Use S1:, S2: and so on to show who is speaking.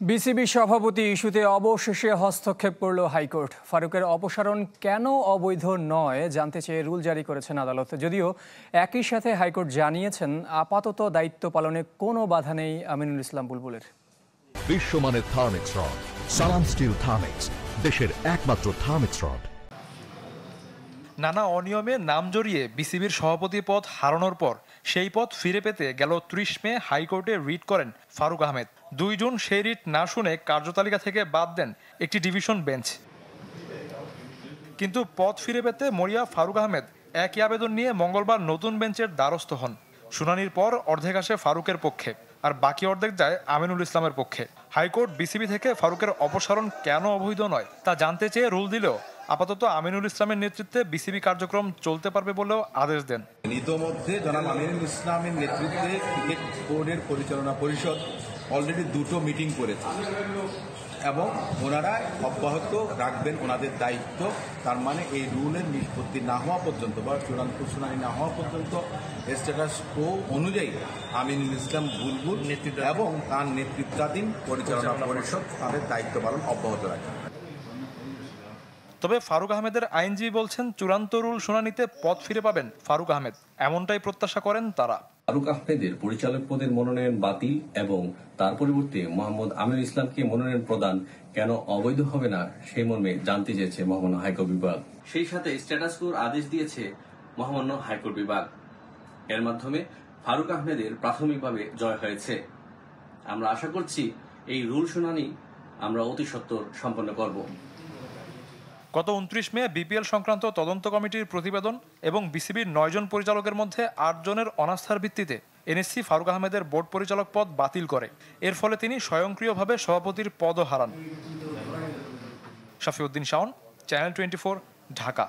S1: BCB সভাপতি ইস্যুতে অবশেষে হস্তক্ষেপ করল হাইকোর্ট। ফারুকের অপসারণ কেন অবৈধ নয় জানতে চেয়ে রুল জারি করেছেন আদালত। যদিও একই সাথে হাইকোর্ট জানিয়েছেন আপাতত দায়িত্ব পালনে কোনো বাধা নেই আমিনুল ইসলাম বুলবুলের।
S2: বিশ্বমানের থার্মিক্স রড, সালাম স্টিল থার্মিক্স, দেশের একমাত্র থার্মিক্স রড।
S3: নানা অনিয়মে নাম জড়িয়ে বিসিবির সভাপতি পদ হারানোর পর সেই পদ ফিরে পেতে গেল ৩০ মে হাইকোর্টে রিট করেন ফারুক আহমেদ। ২ জুন সেই রিট না শুনে কার্যতালিকা থেকে বাদ দেন একটি ডিভিশন বেঞ্চ। কিন্তু পদ ফিরে পেতে মরিয়া ফারুক আহমেদ একই আবেদন নিয়ে মঙ্গলবার নতুন বেঞ্চের দ্বারস্থ হন। শুনানির পর অর্ধেক আসে ফারুকের পক্ষে, আর বাকি অর্ধেক যায় আমিনুল ইসলামের পক্ষে। হাইকোর্ট বিসিবি থেকে ফারুকের অপসারণ কেন অবৈধ নয় তা জানতে চেয়ে রুল দিলেও আপাতত আমিনুল ইসলামের নেতৃত্বে বিসিবি কার্যক্রম চলতে পারবে বলেও আদেশ দেন।
S4: ইতোমধ্যে জনাব আমিনুল ইসলামের নেতৃত্বে ক্রিকেট বোর্ডের পরিচালনা পরিষদ অলরেডি 2টো মিটিং করেছে এবং ওনারা অব্যাহত রাখবেন ওনাদের দায়িত্ব। তার মানে এই রুলের নিষ্পত্তি না হওয়া পর্যন্ত বা চূড়ান্ত শুনানি না হওয়া পর্যন্ত স্ট্যাটাস কো অনুযায়ী আমিনুল ইসলাম বুলবুল নেতৃত্ব এবং তার নেতৃত্বাধীন পরিচালনা পরিষদ তাদের দায়িত্ব পালন অব্যাহত রাখে।
S3: তবে ফারুক আহমেদের আইনজীবী বলছেন চূড়ান্ত রুল শুনানিতে পদ ফিরে পাবেন ফারুক আহমেদ, এমনটাই প্রত্যাশা করেন তারা।
S5: ফারুক আহমেদের পরিচালক পদের মনোনয়ন বাতিল এবং তার পরিবর্তে মোহাম্মদ আমিনুল ইসলামকে মনোনয়ন প্রদান কেন অবৈধ হবে না সেই মর্মে জানতে চেয়েছে মহামান্য হাইকোর্ট বিভাগ। সেই সাথে স্ট্যাটাস কোর আদেশ দিয়েছে মহামান্য হাইকোর্ট বিভাগ। এর মাধ্যমে ফারুক আহমেদের প্রাথমিকভাবে জয় হয়েছে। আমরা আশা করছি এই রুল শুনানি আমরা অতি সত্বর সম্পন্ন করব।
S3: গত 29 মে বিপিএল সংক্রান্ত তদন্ত কমিটির প্রতিবেদন এবং বিসিবির 9 জন পরিচালকের মধ্যে 8 জনের অনাস্থার ভিত্তিতে এনএসসি ফারুক আহমেদের বোর্ড পরিচালক পদ বাতিল করে। এর ফলে তিনি স্বয়ংক্রিয়ভাবে সভাপতির পদও হারান। শাফিউদ্দিন শাওন, চ্যানেল 24, ঢাকা।